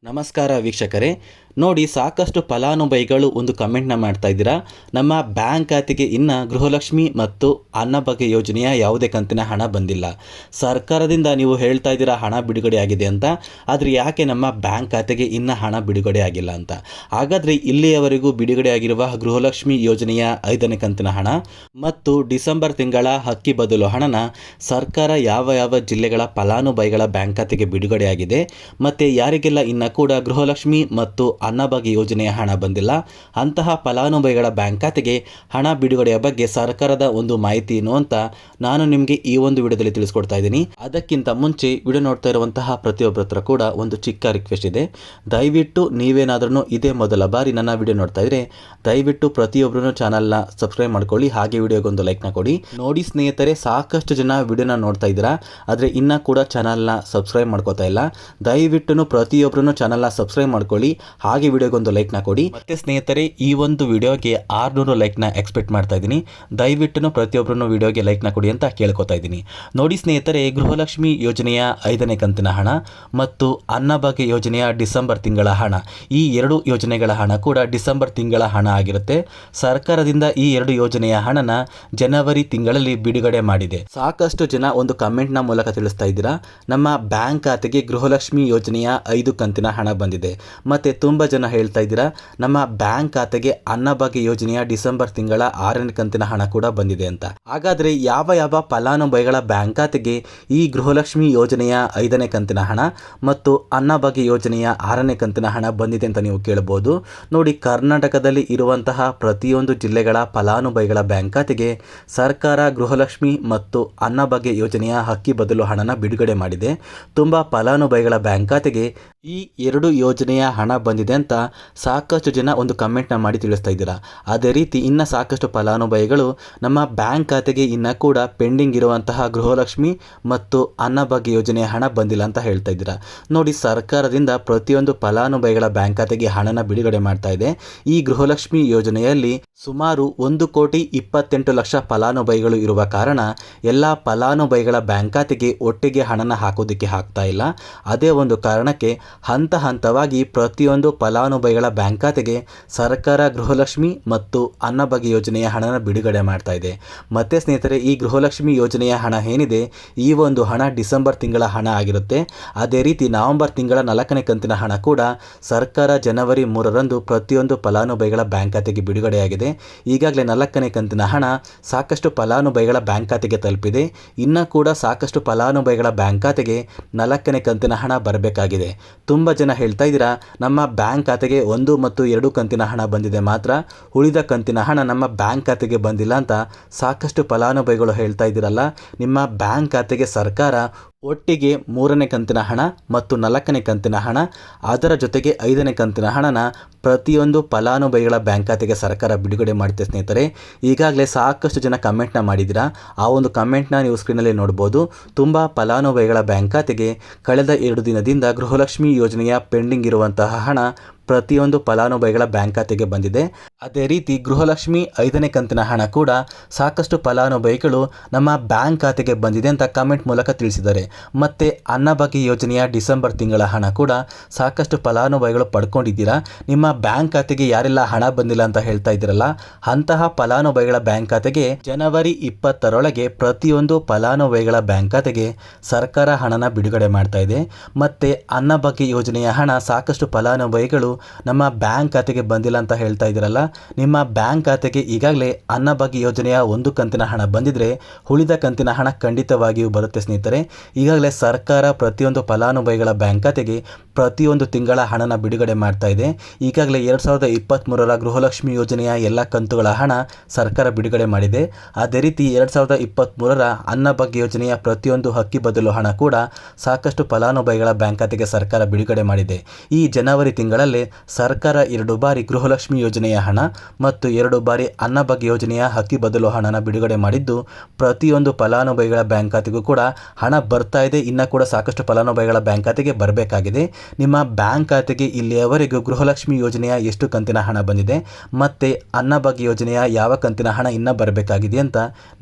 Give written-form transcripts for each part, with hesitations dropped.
ನಮಸ್ಕಾರ ವೀಕ್ಷಕರೇ. ನೋಡಿ, ಸಾಕಷ್ಟು ಫಲಾನುಭವಿಗಳು ಒಂದು ಕಮೆಂಟ್ನ ಮಾಡ್ತಾ ಇದ್ದೀರಾ. ನಮ್ಮ ಬ್ಯಾಂಕ್ ಖಾತೆಗೆ ಇನ್ನು ಗೃಹಲಕ್ಷ್ಮಿ ಮತ್ತು ಅನ್ನಭಾಗ್ಯ ಯೋಜನೆಯ ಯಾವುದೇ ಕಂತಿನ ಹಣ ಬಂದಿಲ್ಲ. ಸರ್ಕಾರದಿಂದ ನೀವು ಹೇಳ್ತಾ ಇದ್ದೀರಾ ಹಣ ಬಿಡುಗಡೆ ಆಗಿದೆ ಅಂತ, ಆದರೆ ಯಾಕೆ ನಮ್ಮ ಬ್ಯಾಂಕ್ ಖಾತೆಗೆ ಇನ್ನು ಹಣ ಬಿಡುಗಡೆ ಆಗಿಲ್ಲ ಅಂತ. ಹಾಗಾದರೆ ಇಲ್ಲಿಯವರೆಗೂ ಬಿಡುಗಡೆ ಆಗಿರುವ ಗೃಹಲಕ್ಷ್ಮಿ ಯೋಜನೆಯ 5ನೇ ಕಂತಿನ ಹಣ ಮತ್ತು ಡಿಸೆಂಬರ್ ತಿಂಗಳ ಅಕ್ಕಿ ಬದಲು ಹಣನ ಸರ್ಕಾರ ಯಾವ ಯಾವ ಜಿಲ್ಲೆಗಳ ಫಲಾನುಭವಿಗಳ ಬ್ಯಾಂಕ್ ಖಾತೆಗೆ ಬಿಡುಗಡೆ ಆಗಿದೆ ಮತ್ತು ಯಾರಿಗೆಲ್ಲ ಇನ್ನು ಕೂಡ ಗೃಹಲಕ್ಷ್ಮಿ ಮತ್ತು ಅನ್ನಭಾಗ್ಯ ಯೋಜನೆಯ ಹಣ ಬಂದಿಲ್ಲ ಅಂತಹ ಫಲಾನುಭವಿಗಳ ಬ್ಯಾಂಕ್ ಖಾತೆಗೆ ಹಣ ಬಿಡುಗಡೆಯ ಬಗ್ಗೆ ಸರ್ಕಾರದ ಒಂದು ಮಾಹಿತಿ ಏನು ಅಂತ ನಾನು ನಿಮಗೆ ಈ ಒಂದು ವಿಡಿಯೋದಲ್ಲಿ ತಿಳಿಸ್ಕೊಡ್ತಾ ಇದ್ದೀನಿ. ಅದಕ್ಕಿಂತ ಮುಂಚೆ ವಿಡಿಯೋ ನೋಡ್ತಾ ಇರುವಂತಹ ಪ್ರತಿಯೊಬ್ಬರ ಹತ್ರ ಕೂಡ ಒಂದು ಚಿಕ್ಕ ರಿಕ್ವೆಸ್ಟ್ ಇದೆ. ದಯವಿಟ್ಟು ನೀವೇನಾದ್ರೂ ಇದೇ ಮೊದಲ ಬಾರಿ ನನ್ನ ವಿಡಿಯೋ ನೋಡ್ತಾ ಇದ್ರೆ ದಯವಿಟ್ಟು ಪ್ರತಿಯೊಬ್ಬರೂ ಚಾನಲ್ನ ಸಬ್ಸ್ಕ್ರೈಬ್ ಮಾಡ್ಕೊಳ್ಳಿ, ಹಾಗೆ ವಿಡಿಯೋಗೊಂದು ಲೈಕ್ನ ಕೊಡಿ. ನೋಡಿ ಸ್ನೇಹಿತರೆ, ಸಾಕಷ್ಟು ಜನ ವಿಡಿಯೋನ ನೋಡ್ತಾ ಇದ್ದೀರಾ, ಆದರೆ ಇನ್ನೂ ಕೂಡ ಚಾನಲ್ನ ಸಬ್ಸ್ಕ್ರೈಬ್ ಮಾಡ್ಕೋತಾ ಇಲ್ಲ. ದಯವಿಟ್ಟು ಪ್ರತಿಯೊಬ್ಬರೂ ಚಾನಲ್ನ ಸಬ್ಸ್ಕ್ರೈಬ್ ಮಾಡ್ಕೊಳ್ಳಿ, ಹಾಗೆ ವಿಡಿಯೋಗೊಂದು ಲೈಕ್ನ ಕೊಡಿ. ಮತ್ತೆ ಸ್ನೇಹಿತರೆ, ಈ ಒಂದು ವಿಡಿಯೋಗೆ 600 ಲೈಕ್ನ ಎಕ್ಸ್ಪೆಕ್ಟ್ ಮಾಡ್ತಾ ಇದ್ದೀನಿ. ದಯವಿಟ್ಟು ಪ್ರತಿಯೊಬ್ಬರೂ ವಿಡಿಯೋಗೆ ಲೈಕ್ನ ಕೊಡಿ ಅಂತ ಕೇಳ್ಕೊತಾ ಇದ್ದೀನಿ. ನೋಡಿ ಸ್ನೇಹಿತರೆ, ಗೃಹಲಕ್ಷ್ಮಿ ಯೋಜನೆಯ 5ನೇ ಕಂತಿನ ಹಣ ಮತ್ತು ಅನ್ನಭಾಗ್ಯ ಯೋಜನೆಯ ಡಿಸೆಂಬರ್ ತಿಂಗಳ ಹಣ, ಈ ಎರಡು ಯೋಜನೆಗಳ ಹಣ ಕೂಡ ಡಿಸೆಂಬರ್ ತಿಂಗಳ ಹಣ ಆಗಿರುತ್ತೆ. ಸರ್ಕಾರದಿಂದ ಈ ಎರಡು ಯೋಜನೆಯ ಹಣನ ಜನವರಿ ತಿಂಗಳಲ್ಲಿ ಬಿಡುಗಡೆ ಮಾಡಿದೆ. ಸಾಕಷ್ಟು ಜನ ಒಂದು ಕಮೆಂಟ್ನ ಮೂಲಕ ತಿಳಿಸ್ತಾ ಇದ್ದೀರಾ, ನಮ್ಮ ಬ್ಯಾಂಕ್ ಖಾತೆಗೆ ಗೃಹಲಕ್ಷ್ಮಿ ಯೋಜನೆಯ 5 ಕಂತಿನ ಹಣ ಬಂದಿದೆ. ಮತ್ತೆ ತುಂಬ ಜನ ಹೇಳ್ತಾ ಇದ್ದೀರಾ, ನಮ್ಮ ಬ್ಯಾಂಕ್ ಖಾತೆಗೆ ಅನ್ನಭಾಗ್ಯ ಯೋಜನೆಯ ಡಿಸೆಂಬರ್ ತಿಂಗಳ 6ನೇ ಕಂತಿನ ಹಣ ಕೂಡ ಬಂದಿದೆ ಅಂತ. ಹಾಗಾದರೆ ಯಾವ ಯಾವ ಫಲಾನುಭವಿಗಳ ಬ್ಯಾಂಕ್ ಖಾತೆಗೆ ಈ ಗೃಹಲಕ್ಷ್ಮಿ ಯೋಜನೆಯ 5ನೇ ಕಂತಿನ ಹಣ ಮತ್ತು ಅನ್ನಭಾಗ್ಯ ಯೋಜನೆಯ 6ನೇ ಕಂತಿನ ಹಣ ಬಂದಿದೆ ಅಂತ ನೀವು ಕೇಳಬಹುದು. ನೋಡಿ, ಕರ್ನಾಟಕದಲ್ಲಿ ಇರುವಂತಹ ಪ್ರತಿಯೊಂದು ಜಿಲ್ಲೆಗಳ ಫಲಾನುಭವಿಗಳ ಬ್ಯಾಂಕ್ ಖಾತೆಗೆ ಸರ್ಕಾರ ಗೃಹಲಕ್ಷ್ಮಿ ಮತ್ತು ಅನ್ನಭಾಗ್ಯ ಯೋಜನೆಯ ಅಕ್ಕಿ ಬದಲು ಹಣನ ಬಿಡುಗಡೆ ಮಾಡಿದೆ. ತುಂಬ ಫಲಾನುಭವಿಗಳ ಬ್ಯಾಂಕ್ ಖಾತೆಗೆ ಈ ಎರಡು ಯೋಜನೆಯ ಹಣ ಬಂದಿದೆ ಅಂತ ಸಾಕಷ್ಟು ಜನ ಒಂದು ಕಮೆಂಟ್ನ ಮಾಡಿ ತಿಳಿಸ್ತಾ ಇದ್ದೀರಾ. ಅದೇ ರೀತಿ ಇನ್ನು ಸಾಕಷ್ಟು ಫಲಾನುಭವಿಗಳು ನಮ್ಮ ಬ್ಯಾಂಕ್ ಖಾತೆಗೆ ಇನ್ನು ಕೂಡ ಪೆಂಡಿಂಗ್ ಇರುವಂತಹ ಗೃಹಲಕ್ಷ್ಮಿ ಮತ್ತು ಅನ್ನಭಾಗ್ಯ ಯೋಜನೆಯ ಹಣ ಬಂದಿಲ್ಲ ಅಂತ ಹೇಳ್ತಾ ಇದ್ದೀರಾ. ನೋಡಿ, ಸರ್ಕಾರದಿಂದ ಪ್ರತಿಯೊಂದು ಫಲಾನುಭವಿಗಳ ಬ್ಯಾಂಕ್ ಖಾತೆಗೆ ಹಣನ ಬಿಡುಗಡೆ ಮಾಡ್ತಾ ಇದೆ. ಈ ಗೃಹಲಕ್ಷ್ಮಿ ಯೋಜನೆಯಲ್ಲಿ ಸುಮಾರು 1,28,00,000 ಫಲಾನುಭವಿಗಳು ಇರುವ ಕಾರಣ ಎಲ್ಲ ಫಲಾನುಭವಿಗಳ ಬ್ಯಾಂಕ್ ಖಾತೆಗೆ ಒಟ್ಟಿಗೆ ಹಣನ ಹಾಕೋದಕ್ಕೆ ಆಗ್ತಾ ಇಲ್ಲ. ಅದೇ ಒಂದು ಕಾರಣಕ್ಕೆ ಹಂತ ಹಂತವಾಗಿ ಪ್ರತಿಯೊಂದು ಫಲಾನುಭವಿಗಳ ಬ್ಯಾಂಕ್ ಖಾತೆಗೆ ಸರ್ಕಾರ ಗೃಹಲಕ್ಷ್ಮಿ ಮತ್ತು ಅನ್ನಭಾಗ್ಯ ಯೋಜನೆಯ ಹಣನ ಬಿಡುಗಡೆ ಮಾಡ್ತಾ ಇದೆ. ಮತ್ತೆ ಸ್ನೇಹಿತರೆ, ಈ ಗೃಹಲಕ್ಷ್ಮಿ ಯೋಜನೆಯ ಹಣ ಏನಿದೆ, ಈ ಒಂದು ಹಣ ಡಿಸೆಂಬರ್ ತಿಂಗಳ ಹಣ ಆಗಿರುತ್ತೆ. ಅದೇ ರೀತಿ ನವೆಂಬರ್ ತಿಂಗಳ 4ನೇ ಕಂತಿನ ಹಣ ಕೂಡ ಸರ್ಕಾರ ಜನವರಿ 3ರಂದು ಪ್ರತಿಯೊಂದು ಫಲಾನುಭವಿಗಳ ಬ್ಯಾಂಕ್ ಖಾತೆಗೆ ಬಿಡುಗಡೆಯಾಗಿದೆ. ಈಗಾಗಲೇ 4ನೇ ಕಂತಿನ ಹಣ ಸಾಕಷ್ಟು ಫಲಾನುಭವಿಗಳ ಬ್ಯಾಂಕ್ ಖಾತೆಗೆ ತಲುಪಿದೆ. ಇನ್ನು ಕೂಡ ಸಾಕಷ್ಟು ಫಲಾನುಭವಿಗಳ ಬ್ಯಾಂಕ್ ಖಾತೆಗೆ 4ನೇ ಕಂತಿನ ಹಣ ಬರಬೇಕಾಗಿದೆ. ತುಂಬ ಜನ ಹೇಳ್ತಾ ಇದ್ದೀರಾ, ನಮ್ಮ ಬ್ಯಾಂಕ್ ಖಾತೆಗೆ 1 ಮತ್ತು 2 ಕಂತಿನ ಹಣ ಬಂದಿದೆ ಮಾತ್ರ, ಉಳಿದ ಕಂತಿನ ಹಣ ನಮ್ಮ ಬ್ಯಾಂಕ್ ಖಾತೆಗೆ ಬಂದಿಲ್ಲ ಅಂತ ಸಾಕಷ್ಟು ಫಲಾನುಭವಿಗಳು ಹೇಳ್ತಾ ಇದ್ದೀರಲ್ಲ. ನಿಮ್ಮ ಬ್ಯಾಂಕ್ ಖಾತೆಗೆ ಸರ್ಕಾರ ಒಟ್ಟಿಗೆ 3ನೇ ಕಂತಿನ ಹಣ ಮತ್ತು 4ನೇ ಕಂತಿನ ಹಣ, ಅದರ ಜೊತೆಗೆ 5ನೇ ಕಂತಿನ ಹಣನ ಪ್ರತಿಯೊಂದು ಫಲಾನುಭವಿಗಳ ಬ್ಯಾಂಕ್ ಖಾತೆಗೆ ಸರ್ಕಾರ ಬಿಡುಗಡೆ ಮಾಡುತ್ತೆ. ಸ್ನೇಹಿತರೆ, ಈಗಾಗಲೇ ಸಾಕಷ್ಟು ಜನ ಕಮೆಂಟ್ನ ಮಾಡಿದ್ದೀರಾ. ಆ ಒಂದು ಕಮೆಂಟ್ನ ನೀವು ಸ್ಕ್ರೀನಲ್ಲಿ ನೋಡ್ಬೋದು. ತುಂಬ ಫಲಾನುಭವಿಗಳ ಬ್ಯಾಂಕ್ ಖಾತೆಗೆ ಕಳೆದ 2 ದಿನದಿಂದ ಗೃಹಲಕ್ಷ್ಮಿ ಯೋಜನೆಯ ಪೆಂಡಿಂಗ್ ಇರುವಂತಹ ಹಣ ಪ್ರತಿಯೊಂದು ಫಲಾನುಭವಿಗಳ ಬ್ಯಾಂಕ್ ಖಾತೆಗೆ ಬಂದಿದೆ. ಅದೇ ರೀತಿ ಗೃಹಲಕ್ಷ್ಮಿ 5ನೇ ಕಂತಿನ ಹಣ ಕೂಡ ಸಾಕಷ್ಟು ಫಲಾನುಭವಿಗಳು ನಮ್ಮ ಬ್ಯಾಂಕ್ ಖಾತೆಗೆ ಬಂದಿದೆ ಅಂತ ಕಮೆಂಟ್ ಮೂಲಕ ತಿಳಿಸಿದ್ದಾರೆ. ಮತ್ತು ಅನ್ನಭಾಗ್ಯ ಯೋಜನೆಯ ಡಿಸೆಂಬರ್ ತಿಂಗಳ ಹಣ ಕೂಡ ಸಾಕಷ್ಟು ಫಲಾನುಭವಿಗಳು ಪಡ್ಕೊಂಡಿದ್ದೀರಾ. ನಿಮ್ಮ ಬ್ಯಾಂಕ್ ಖಾತೆಗೆ ಯಾರೆಲ್ಲ ಹಣ ಬಂದಿಲ್ಲ ಅಂತ ಹೇಳ್ತಾ ಇದ್ದೀರಲ್ಲ, ಅಂತಹ ಫಲಾನುಭವಿಗಳ ಬ್ಯಾಂಕ್ ಖಾತೆಗೆ ಜನವರಿ 20ರೊಳಗೆ ಪ್ರತಿಯೊಂದು ಫಲಾನುಭವಿಗಳ ಬ್ಯಾಂಕ್ ಖಾತೆಗೆ ಸರ್ಕಾರ ಹಣನ ಬಿಡುಗಡೆ ಮಾಡ್ತಾ ಇದೆ. ಮತ್ತು ಅನ್ನಭಾಗ್ಯ ಯೋಜನೆಯ ಹಣ ಸಾಕಷ್ಟು ಫಲಾನುಭವಿಗಳು ನಮ್ಮ ಬ್ಯಾಂಕ್ ಖಾತೆಗೆ ಬಂದಿಲ್ಲ ಅಂತ ಹೇಳ್ತಾ ಇದ್ದೀರಲ್ಲ, ನಿಮ್ಮ ಬ್ಯಾಂಕ್ ಖಾತೆಗೆ ಈಗಾಗಲೇ ಅನ್ನಭಾಗ್ಯ ಯೋಜನೆಯ 1 ಕಂತಿನ ಹಣ ಬಂದಿದ್ರೆ ಉಳಿದ ಕಂತಿನ ಹಣ ಖಂಡಿತವಾಗಿಯೂ ಬರುತ್ತೆ. ಸ್ನೇಹಿತರೆ, ಈಗಾಗಲೇ ಸರ್ಕಾರ ಪ್ರತಿಯೊಂದು ಫಲಾನುಭವಿಗಳ ಬ್ಯಾಂಕ್ ಖಾತೆಗೆ ಪ್ರತಿಯೊಂದು ತಿಂಗಳ ಹಣನ ಬಿಡುಗಡೆ ಮಾಡ್ತಾ ಇದೆ. ಈಗಾಗಲೇ 2023ರ ಗೃಹಲಕ್ಷ್ಮಿ ಯೋಜನೆಯ ಎಲ್ಲ ಕಂತುಗಳ ಹಣ ಸರ್ಕಾರ ಬಿಡುಗಡೆ ಮಾಡಿದೆ. ಅದೇ ರೀತಿ 2023ರ ಅನ್ನಭಾಗ್ಯ ಯೋಜನೆಯ ಪ್ರತಿಯೊಂದು ಅಕ್ಕಿ ಬದಲು ಹಣ ಕೂಡ ಸಾಕಷ್ಟು ಫಲಾನುಭವಿಗಳ ಬ್ಯಾಂಕ್ ಖಾತೆಗೆ ಸರ್ಕಾರ ಬಿಡುಗಡೆ ಮಾಡಿದೆ. ಈ ಜನವರಿ ತಿಂಗಳಲ್ಲಿ ಸರ್ಕಾರ 2 ಬಾರಿ ಗೃಹಲಕ್ಷ್ಮಿ ಯೋಜನೆಯ ಹಣ ಮತ್ತು 2 ಬಾರಿ ಅನ್ನಭಾಗ್ಯ ಯೋಜನೆಯ ಅಕ್ಕಿ ಬದಲು ಹಣನ ಬಿಡುಗಡೆ ಮಾಡಿದ್ದು ಪ್ರತಿಯೊಂದು ಫಲಾನುಭವಿಗಳ ಬ್ಯಾಂಕ್ ಖಾತೆಗೂ ಕೂಡ ಹಣ ಬರ್ತಾ ಇದೆ. ಇನ್ನು ಕೂಡ ಸಾಕಷ್ಟು ಫಲಾನುಭವಿಗಳ ಬ್ಯಾಂಕ್ ಖಾತೆಗೆ ಬರಬೇಕಾಗಿದೆ. ನಿಮ್ಮ ಬ್ಯಾಂಕ್ ಖಾತೆಗೆ ಇಲ್ಲಿಯವರೆಗೂ ಗೃಹಲಕ್ಷ್ಮಿ ಯೋಜನೆಯ ಎಷ್ಟು ಕಂತಿನ ಹಣ ಬಂದಿದೆ ಮತ್ತು ಅನ್ನಭಾಗ್ಯ ಯೋಜನೆಯ ಯಾವ ಕಂತಿನ ಹಣ ಇನ್ನೂ ಬರಬೇಕಾಗಿದೆ ಅಂತ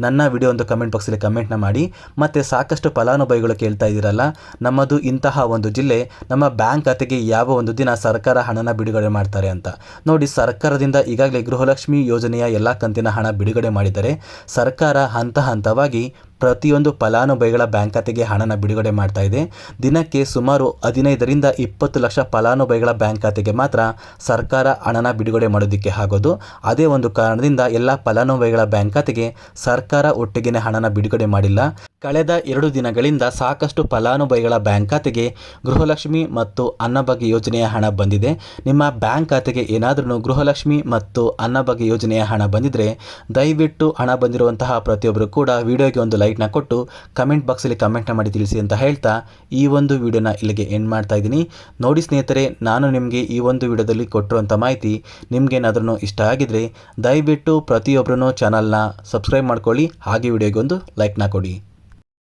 ನನ್ನ ವಿಡಿಯೋ ಒಂದು ಕಮೆಂಟ್ ಬಾಕ್ಸಲ್ಲಿ ಕಮೆಂಟ್ನ ಮಾಡಿ. ಮತ್ತು ಸಾಕಷ್ಟು ಫಲಾನುಭವಿಗಳು ಕೇಳ್ತಾ ಇದ್ದೀರಲ್ಲ, ನಮ್ಮದು ಇಂತಹ ಒಂದು ಜಿಲ್ಲೆ, ನಮ್ಮ ಬ್ಯಾಂಕ್ ಖಾತೆಗೆ ಯಾವ ಒಂದು ದಿನ ಸರ್ಕಾರ ಹಣನ ಬಿಡುಗಡೆ ಮಾಡ್ತಾರೆ ಅಂತ. ನೋಡಿ, ಸರ್ಕಾರದಿಂದ ಈಗಾಗಲೇ ಗೃಹಲಕ್ಷ್ಮಿ ಯೋಜನೆಯ ಎಲ್ಲ ಕಂತಿನ ಹಣ ಬಿಡುಗಡೆ ಮಾಡಿದರೆ ಸರ್ಕಾರ ಹಂತ ಹಂತವಾಗಿ ಪ್ರತಿಯೊಂದು ಫಲಾನುಭವಿಗಳ ಬ್ಯಾಂಕ್ ಖಾತೆಗೆ ಹಣನ ಬಿಡುಗಡೆ ಮಾಡ್ತಾ ಇದೆ. ದಿನಕ್ಕೆ ಸುಮಾರು 15ರಿಂದ 20 ಲಕ್ಷ ಫಲಾನುಭವಿಗಳ ಬ್ಯಾಂಕ್ ಖಾತೆಗೆ ಮಾತ್ರ ಸರ್ಕಾರ ಹಣನ ಬಿಡುಗಡೆ ಮಾಡೋದಕ್ಕೆ ಆಗೋದು. ಅದೇ ಒಂದು ಕಾರಣದಿಂದ ಎಲ್ಲ ಫಲಾನುಭವಿಗಳ ಬ್ಯಾಂಕ್ ಖಾತೆಗೆ ಸರ್ಕಾರ ಒಟ್ಟಿಗೆ ಹಣನ ಬಿಡುಗಡೆ ಮಾಡಿಲ್ಲ. ಕಳೆದ 2 ದಿನಗಳಿಂದ ಸಾಕಷ್ಟು ಫಲಾನುಭವಿಗಳ ಬ್ಯಾಂಕ್ ಖಾತೆಗೆ ಗೃಹಲಕ್ಷ್ಮಿ ಮತ್ತು ಅನ್ನಭಾಗ್ಯ ಯೋಜನೆಯ ಹಣ ಬಂದಿದೆ. ನಿಮ್ಮ ಬ್ಯಾಂಕ್ ಖಾತೆಗೆ ಏನಾದರೂ ಗೃಹಲಕ್ಷ್ಮಿ ಮತ್ತು ಅನ್ನಭಾಗ್ಯ ಯೋಜನೆಯ ಹಣ ಬಂದಿದ್ದರೆ ದಯವಿಟ್ಟು ಹಣ ಬಂದಿರುವಂತಹ ಪ್ರತಿಯೊಬ್ಬರು ಕೂಡ ವಿಡಿಯೋಗೆ ಒಂದು ಲೈಕ್ನ ಕೊಟ್ಟು ಕಮೆಂಟ್ ಬಾಕ್ಸಲ್ಲಿ ಕಮೆಂಟ್ನ ಮಾಡಿ ತಿಳಿಸಿ ಅಂತ ಹೇಳ್ತಾ ಈ ಒಂದು ವಿಡಿಯೋನ ಇಲ್ಲಿಗೆ ಎಂಡ್ ಮಾಡ್ತಾ ಇದ್ದೀನಿ. ನೋಡಿ ಸ್ನೇಹಿತರೆ, ನಾನು ನಿಮಗೆ ಈ ಒಂದು ವಿಡಿಯೋದಲ್ಲಿ ಕೊಟ್ಟಿರುವಂಥ ಮಾಹಿತಿ ನಿಮಗೇನಾದ್ರೂ ಇಷ್ಟ ಆಗಿದ್ರೆ ದಯವಿಟ್ಟು ಪ್ರತಿಯೊಬ್ಬರೂ ಚಾನಲ್ನ ಸಬ್ಸ್ಕ್ರೈಬ್ ಮಾಡ್ಕೊಳ್ಳಿ, ಹಾಗೆ ವಿಡಿಯೋಗೆ ಒಂದು ಲೈಕ್ನ ಕೊಡಿ.